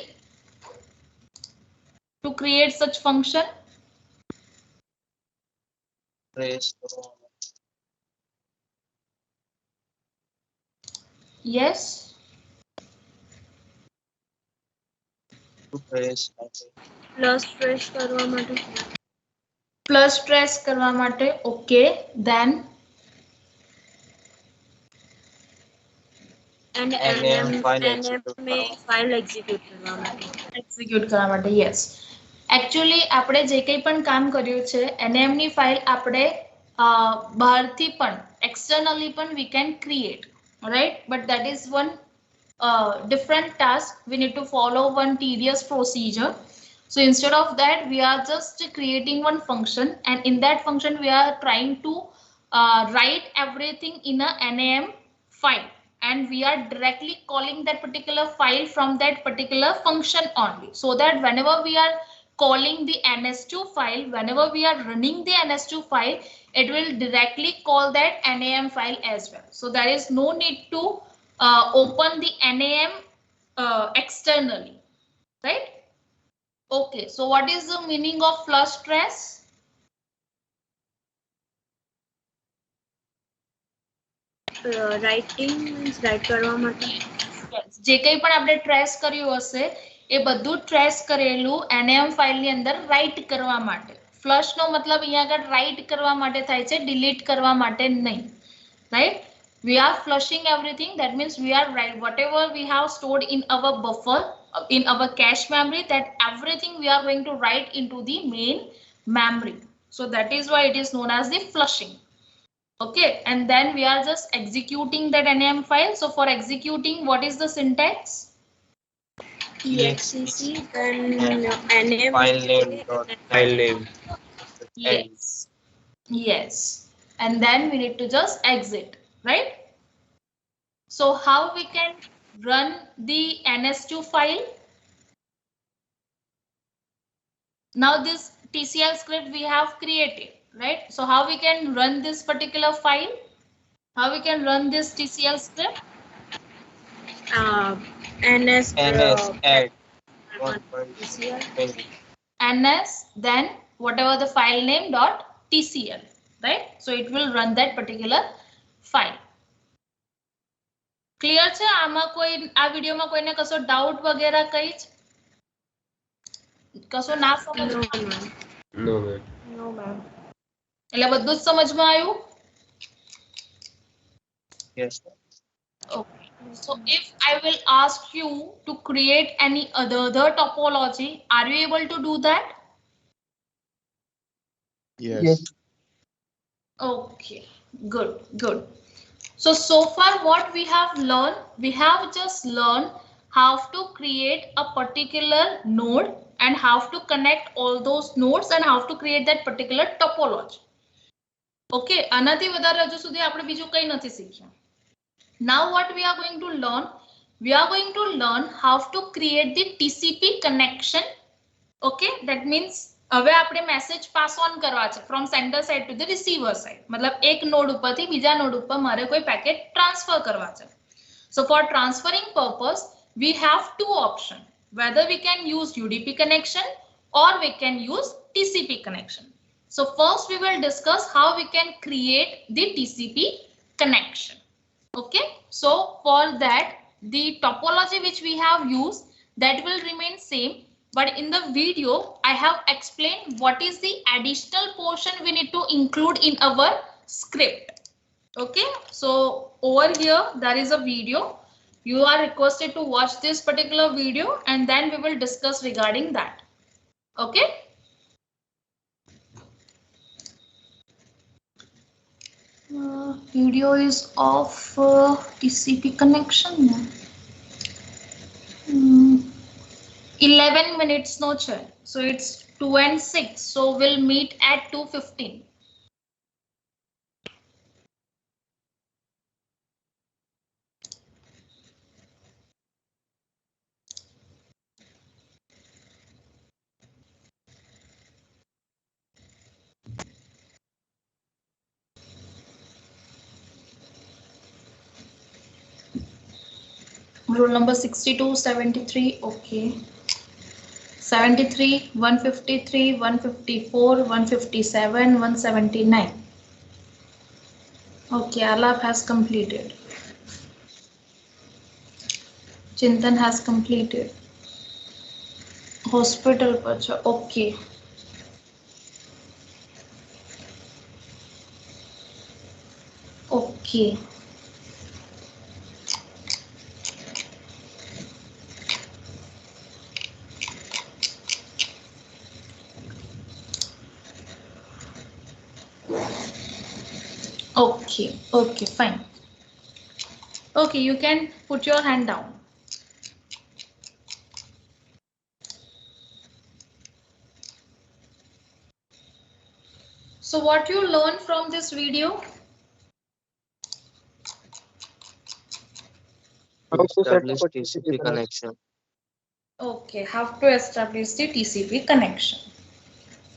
to create such function? Yes. Plus trace કરવા માટે. Plus trace કરવા માટે. Okay, then and NM file execute કરવા માટે. Execute કરવા માટે. Yes. Actually આપણે જે કંઈ પણ કામ કર્યું છે, NAM ની ફાઇલ આપણે બહારથી પણ externally પણ we can create, right? But that is one different task. We need to follow one tedious procedure. So instead of that, we are just creating one function, and in that function we are trying to write everything in a NAM file, and we are directly calling that particular file from that particular function only, so that whenever we are calling the NS2 file, whenever we are running the NS2 file, it will directly call that NAM file as well. So there is no need to open the NAM externally, right? Okay, so what is the meaning of flush trace? Writing means write કરવા માટે. Yes, જે કંઈ પણ આપણે trace કર્યું હશે, એ બધું trace કરેલું NAM ફાઇલ ની અંદર રાઇટ કરવા માટે. ફ્લશ નો મતલબ અહીંયા આગળ રાઇટ કરવા માટે થાય છે, ડિલીટ કરવા માટે નહીં, right? We are flushing everything. That means we are right whatever we have stored in our buffer, in our cache memory, that everything we are going to write into the main memory. So that is why it is known as the flushing. Okay, and then we are just executing that NAM file. So for executing, what is the syntax? exec then name File name dot File name. Yes, yes, and then we need to just exit, right? So how we can run the ns2 file? Now this TCL script we have created, right? So how we can run this particular file? How we can run this TCL script? ns add TCL. ns then whatever the file name dot TCL, right? So it will run that particular file. Clear છે? આમાં કોઈ આ વિડિયોમાં કોઈને કશો doubt વગેરે કઈ કશો ના સમજ? No, ma'am. No, ma'am. એટલે બધું જ સમજમાં આવ્યું? Yes. Okay. So if I will ask you to create any other topology, are you able to do that? Yes. Okay, good, good. So far what we have learned, we have just learned how to create a particular node and how to connect all those nodes and how to create that particular topology. Okay, આનાથી વધારે હજુ સુધી આપણે બીજું કંઈ નથી શીખ્યા. Now what we are going to learn? We are going to learn how to create the TCP connection. Okay, that means હવે આપણે મેસેજ પાસ ઓન કરવા છે from sender side to the receiver side. મતલબ એક node ઉપરથી બીજા node ઉપર મારે કોઈ પેકેટ ટ્રાન્સફર કરવા છે. So for transferring purpose, we have two options. Whether we can use UDP connection or we can use TCP connection. So first we will discuss how we can create the TCP connection. Okay, so for that the topology which we have used that will remain same, but in the video I have explained what is the additional portion we need to include in our script. Okay, so over here there is a video. You are requested to watch this particular video and then we will discuss regarding that. Okay. Video is of TCP connection. 11 minutes no chair. So it's 2 and 6. So we'll meet at 2:15. Rule number 62, 73, okay. 73, 153, 154, 157, 179. Okay, Alap has completed. Chintan has completed. Hospital pacha, okay. Okay. Okay, okay, fine. Okay, you can put your hand down. So what you learned from this video? Establish TCP connection. Okay, have to establish the TCP connection.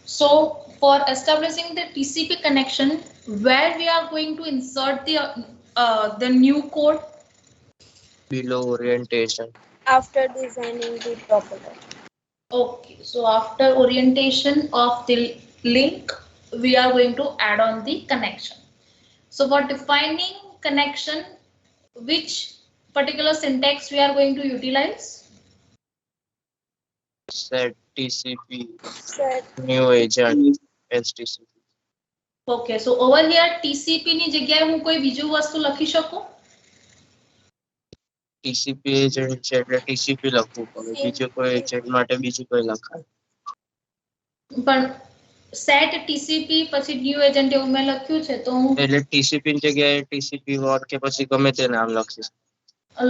So for establishing the TCP connection, where we are going to insert the new code? Below orientation. After designing the topology. Okay, so after orientation of the link, we are going to add on the connection. So for defining connection, which particular syntax we are going to utilize? Set TCP. Set New agent STCP. Okay, so over here TCP ની જગ્યાએ હું કોઈ બીજું વસ્તુ લખી શકું? TCP agent છે એટલે TCP લખવું પડે. બીજો કોઈ agent માટે બીજું કોઈ લખાય. પણ સેટ TCP પછી ન્યુ એજન્ટ એવું મેં લખ્યું છે તો હું એટલે ટીસીપી ની જગ્યાએ ટીસીપી વોર કે પછી ગમે તે નામ લખીશ.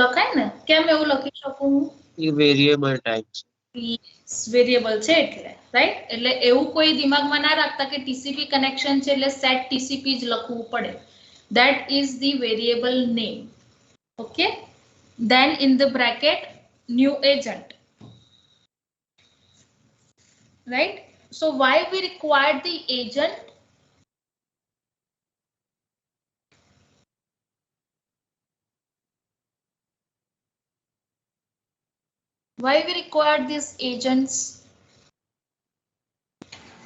લખાય ને કેમ એવું લખી શકું હું એ વેરિયેબલ ટાઈપ છે. વેરિયેબલ છે એટલે રાઈટ એટલે એવું કોઈ દિમાગમાં ના રાખતા કે TCP કનેક્શન છે એટલે સેટ TCP જ લખવું પડે. That is the variable name. Okay, then in the bracket new agent, right? So why we required the agent? Why we required these agents?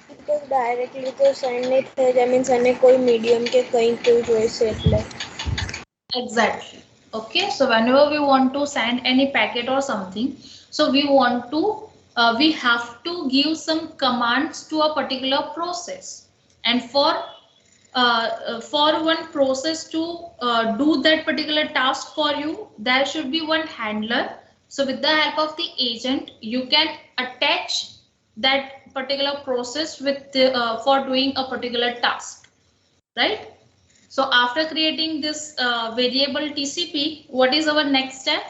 Because directly તો send નહીં થઈ જાય means અને કોઈ medium કે કંઈ જોઈશે એટલે. Exactly. Okay, so whenever we want to send any packet or something, so we want to we have to give some commands to a particular process, and for one process to do that particular task for you, there should be one handler. So with the help of the agent, you can attach that particular process with for doing a particular task, right? So after creating this variable TCP, what is our next step?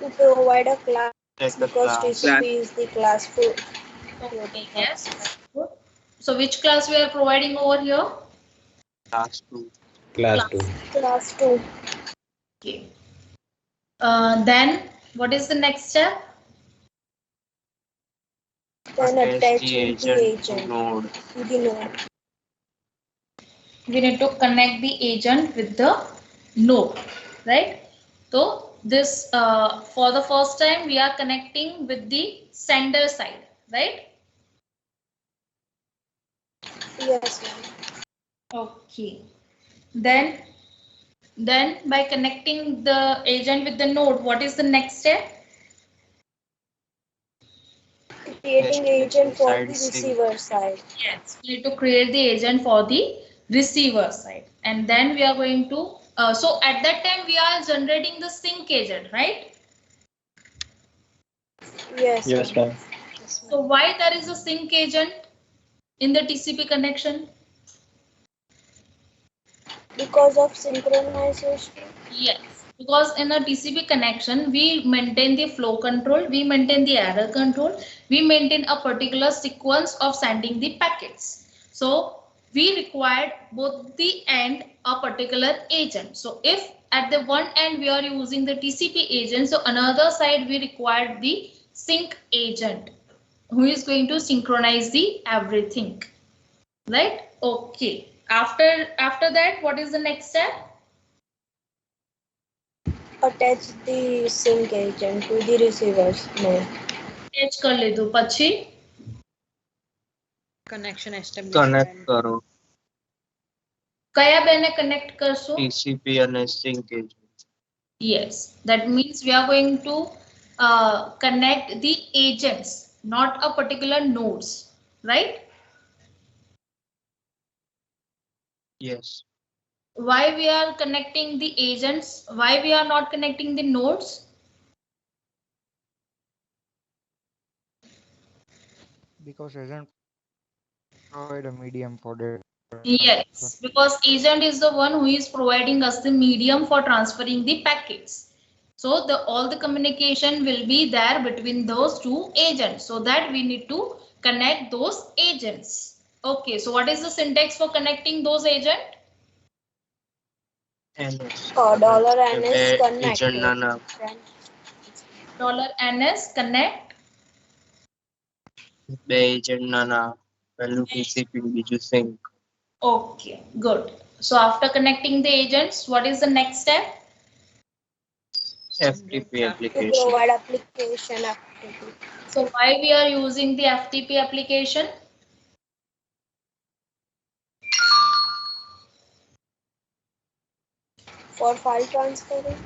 To provide a class Take the because class. TCP is the class for. Okay, yes. Good. So which class we are providing over here? Class 2. Class 2. Class 2. Okay. Then what is the next step? Then attach the the agent to agent node. to the node. We need to connect the agent with the node, right? So this for the first time we are connecting with the sender side, right? Yes, ma'am. Okay. Then by connecting the agent with the node, what is the next step? Creating agent for the Side receiver side. Yes, we need to create the agent for the receiver side, and then we are going to so at that time we are generating the sync agent, right? Yes. Yes, ma'am. So why there is a sync agent in the TCP connection? Because of synchronization. Yes, because in a TCP connection we maintain the flow control, we maintain the error control, we maintain a particular sequence of sending the packets. So we required both the end a particular agent. So if at the one end we are using the TCP agent, so another side we required the sync agent who is going to synchronize the everything, right? Okay, after that what is the next step? Attach the sync agent to the receiver's node. Attach कर લીધું પછી connection establish Connect करो. કયા બેને connect કરશો? TCP અને sync agent. Yes, that means we are going to connect the agents, not a particular nodes, right? Yes. Why we are connecting the agents? Why we are not connecting the nodes? Because agent provide a medium for the Yes, because agent is the one who is providing us the medium for transferring the packets. So all the communication will be there between those two agents, so that we need to connect those agents. Okay, so what is the syntax for connecting those agents? NS. $NS connect. Agent ના નામ. $NS connect. બે agent ના નામ. પહેલું TCP બીજું sync. Okay, good. So after connecting the agents, what is the next step? FTP To application. provide application activity. So why we are using the FTP application? For file transferring.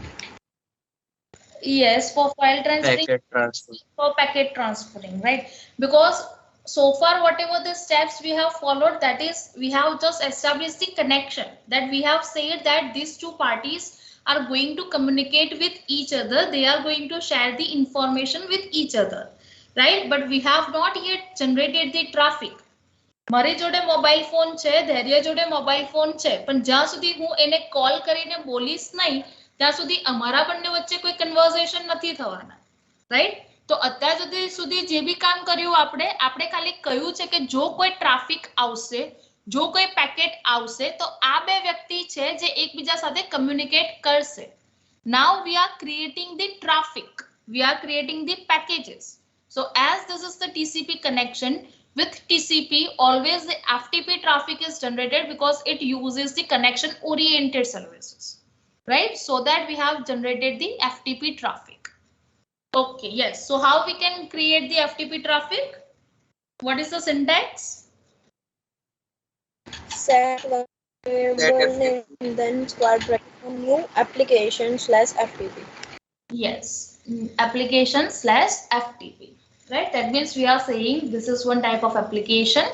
Yes, for file transferring. Packet transfer. For packet transferring, right? Because so far whatever the steps we have followed, that is we have just established the connection, that we have said that these two parties are going to communicate with each other, they are going to share the information with each other. right? But we have not yet generated the traffic. મારી જોડે mobile phone છે, ધૈર્ય જોડે mobile phone છે, પણ જ્યાં સુધી હું એને કોલ કરીને બોલીશ નહીં ત્યાં સુધી અમારા બંને વચ્ચે કોઈ કન્વર્ઝેશન નથી થવાના, રાઈટ? તો અત્યાર સુધી જે બી કામ કર્યું આપણે ખાલી કહ્યું છે કે જો કોઈ ટ્રાફિક આવશે, જો કોઈ પેકેટ આવશે તો આ બે વ્યક્તિ છે જે એકબીજા સાથે કમ્યુનિકેટ કરશે. Now we are creating the traffic, we are creating the packages. So as this is the TCP connection, with TCP always the FTP traffic is generated because it uses the connection oriented services, right? So that we have generated the FTP traffic. Okay, yes. So how we can create the FTP traffic? What is the syntax? Set variable name, then square bracket new application / FTP. Yes, application / FTP. Right, that means we are saying this is one type of application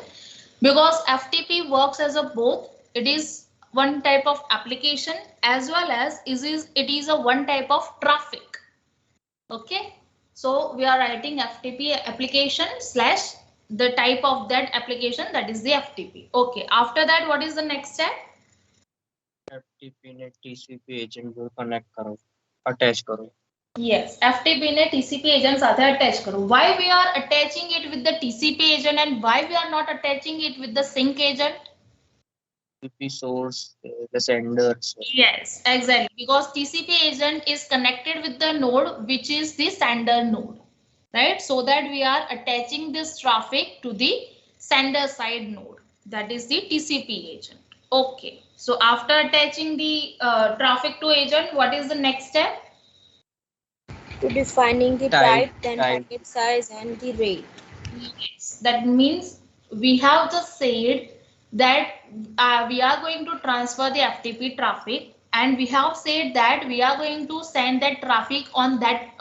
because FTP works as a both. It is one type of application as well as it is a one type of traffic. Okay, so we are writing FTP application / the type of that application, that is the FTP. Okay, after that what is the next step? FTP ने TCP agent को connect करो, attach करो. Yes, FTP ने TCP agent સાથે attach करो. Why we are attaching it with the TCP agent and why we are not attaching it with the sync agent? TCP source, the senders. Yes, exactly. Because TCP agent is connected with the node which is the sender node, right? So that we are attaching this traffic to the sender side node, that is the TCP agent. Okay, so after attaching the traffic to agent, what is the next step? To defining the type, then packet size and the rate. Yes, that means we have just said that we are going to transfer the FTP traffic and we have said that we are going to send that traffic on that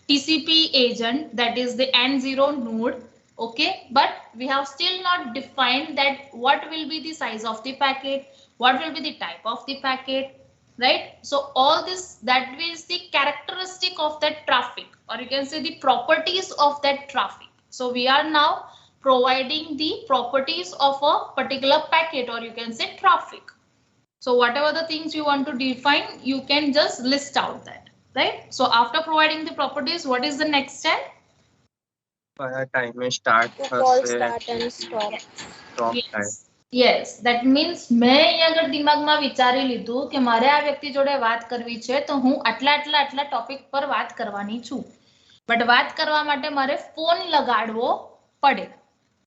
TCP agent, that is the N0 node. Okay, but we have still not defined that what will be the size of the packet, what will be the type of the packet, right? So all this, that is the characteristic of that traffic, or you can say the properties of that traffic. So we are now providing the properties of a particular packet, or you can say traffic. So whatever the things you want to define, you can just list out that, right? So after providing the properties, what is the next step? Time start start and stop. Yes. Yes, that means મેં અહીંયા આગળ દિમાગમાં વિચારી લીધું કે મારે આ વ્યક્તિ જોડે વાત કરવી છે તો હું આટલા ટોપિક પર વાત કરવાની છું, બટ વાત કરવા માટે મારે ફોન લગાડવો પડે,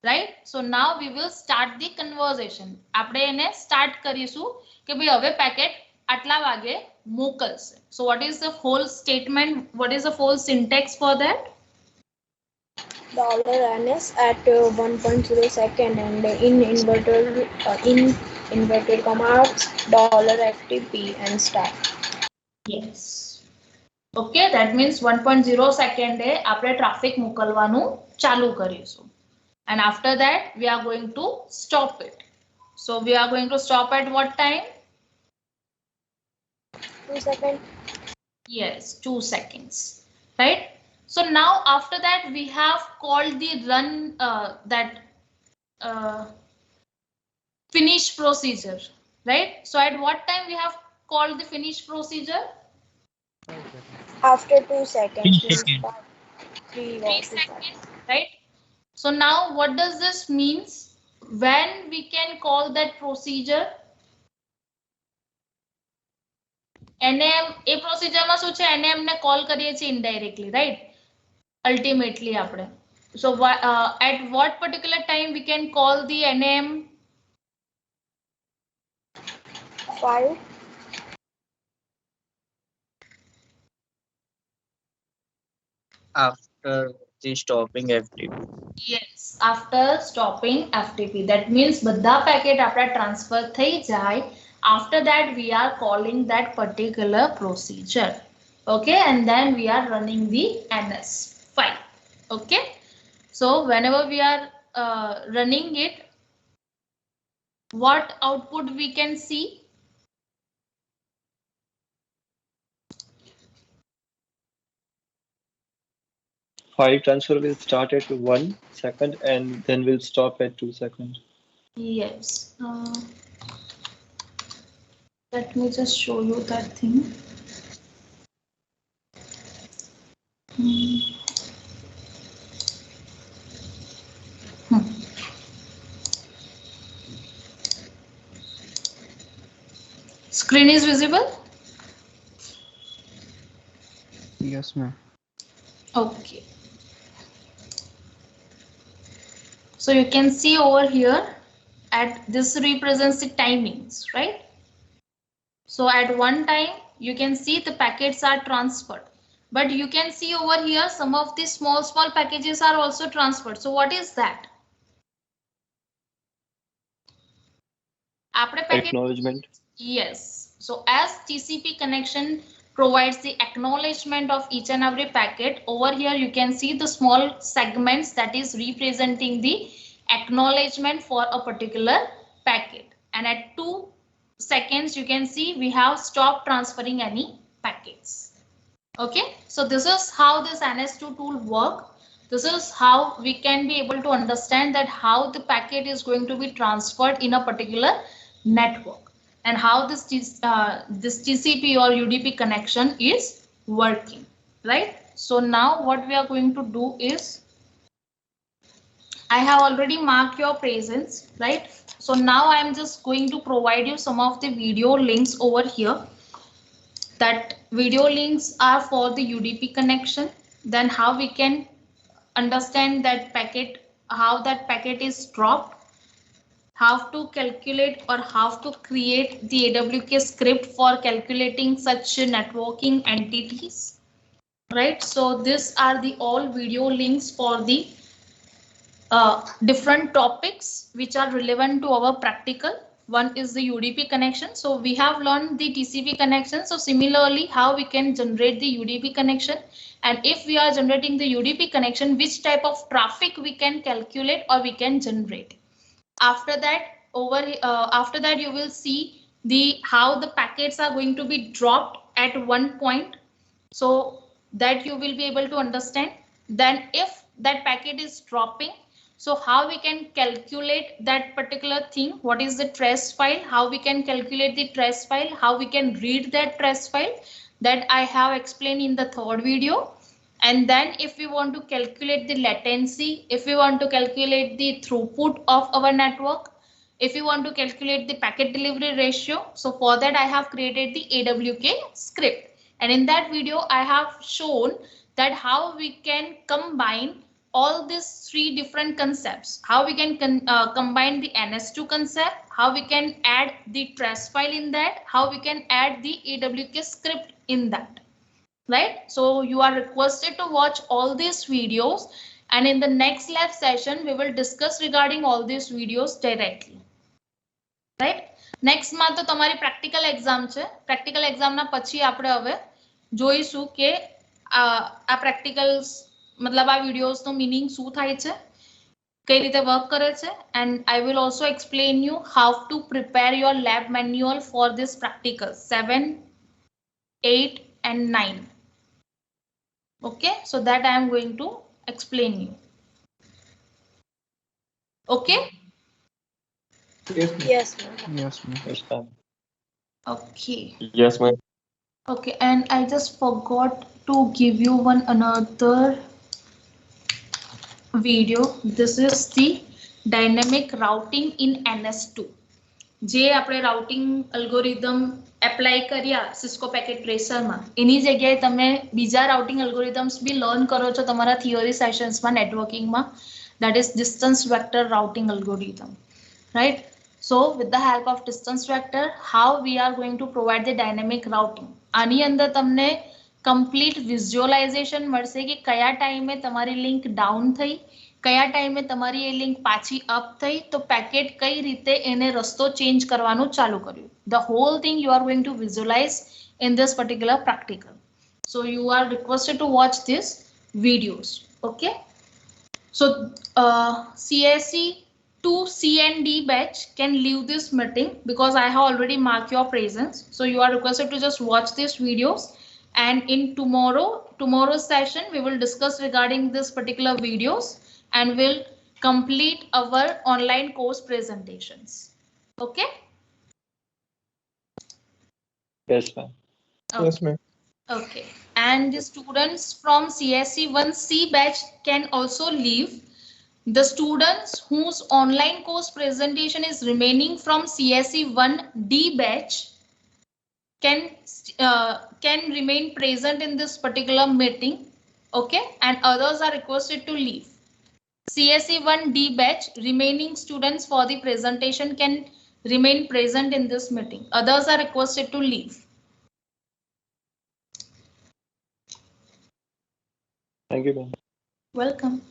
right? So now we will start the conversion. આપણે એને સ્ટાર્ટ કરીશું કે ભાઈ હવે પેકેટ આટલા વાગે મોકલશે. So what is the whole statement, what is the whole syntax for that? $ns at 1.0 second and in inverted commas $FTP and start. Yes. Okay, that means 1.0 second એ આપણે ટ્રાફિક મોકલવાનું ચાલુ કરીશું. And after that we are going to stop it. So we are going to stop at what time? 2 seconds. Yes, 2 seconds, right? So now after that we have called the run finish procedure, right? So at what time we have called the finish procedure? After 2 seconds. 3 seconds, right? So now what does this means? When we can call that procedure? NAM એ પ્રોસિજરમાં શું છે? NAM ને call કરીએ છીએ indirectly, right? Ultimately આપણે. So at what particular time we can call the NAM? 5. After the stopping FTP. Yes, after stopping FTP. That means બધા packet આપણા transfer થઈ જાય. After that we are calling that particular procedure. Okay, and then we are running the NS file. Okay, so whenever we are running it, what output we can see? file transfer will start at 1 second and then will stop at 2 seconds. Yes. Let me just show you that thing. Screen is visible? Yes, ma'am. Okay. So you can see over here at this represents the timings, right? So at one time you can see the packets are transferred, but you can see over here some of the small packages are also transferred. So what is that? Acknowledgement. Yes. So as TCP connection provides the acknowledgement of each and every packet, over here you can see the small segments that is representing the acknowledgement for a particular packet. And at 2 seconds you can see we have stopped transferring any packets. Okay, so this is how this NS2 tool work. This is how we can be able to understand that how the packet is going to be transferred in a particular network and how this TCP or UDP connection is working, right? So now what we are going to do is, I have already marked your presence, right? So now I am just going to provide you some of the video links over here. That video links are for the UDP connection, then how we can understand that packet, how that packet is dropped, how to calculate or how to create the AWK script for calculating such networking entities, right? So these are the all video links for the different topics which are relevant to our practical. One is the UDP connection. So we have learned the TCP connection. So similarly, how we can generate the UDP connection, and if we are generating the UDP connection, which type of traffic we can calculate or we can generate. After that, you will see the how the packets are going to be dropped at one point, so that you will be able to understand. Then if that packet is dropping, so how we can calculate that particular thing, what is the trace file, how we can calculate the trace file, how we can read that trace file, that I have explained in the third video. And then if we want to calculate the latency, if we want to calculate the throughput of our network, if you want to calculate the packet delivery ratio, so for that I have created the AWK script. And in that video, I have shown that how we can combine all these 3 different concepts, how we can combine the NS2 concept, how we can add the trace file in that, how we can add the AWK script in that. Right, so you are requested to watch all these videos, and in the next lab session we will discuss regarding all these videos directly. Right, next માં તો તમારી practical exam છે. Practical exam ના પછી આપણે હવે જોઈશું કે આ practicals મતલબ આ videos નો meaning શું થાય છે, કઈ રીતે work કરે છે, and I will also explain you how to prepare your lab manual for this practical 7, 8 and 9. Okay, so that I am going to explain you. Okay. Yes, ma'am. Yes, ma'am. Yes, ma'am. Okay. Yes, ma'am. Okay, and I just forgot to give you another video. This is the dynamic routing in NS2. જે આપણે routing algorithm apply કર્યા Cisco packet ટ્રેસરમાં, એની જગ્યાએ તમે બીજા routing algorithms બી learn કરો છો તમારા theory સેશન્સમાં નેટવર્કિંગમાં, that is distance vector routing algorithm, right? So with the help of distance vector, how we are going to provide the dynamic routing. આની અંદર તમને complete visualization મળશે કે કયા ટાઈમે તમારી લિંક ડાઉન થઈ, કયા ટાઈમે તમારી એ લિંક પાછી અપ થઈ, તો પેકેટ કઈ રીતે એને રસ્તો ચેન્જ કરવાનું ચાલુ કર્યું. The whole thing you are going to visualize in this particular practical. So you are requested to watch these videos. Okay. So CSE to CND batch can leave this meeting because I have already marked your presence. So you are requested to just watch these videos, and in tomorrow tomorrow's session, we will discuss regarding this particular videos and will complete our online course presentations. Okay? Yes, ma'am. Okay. Yes, ma'am. Okay. And the students from CSE 1C batch can also leave. The students whose online course presentation is remaining from CSE 1D batch can remain present in this particular meeting. Okay, and others are requested to leave. CSE 1D batch remaining students for the presentation can remain present in this meeting. Others are requested to leave. Thank you, ma'am. Welcome.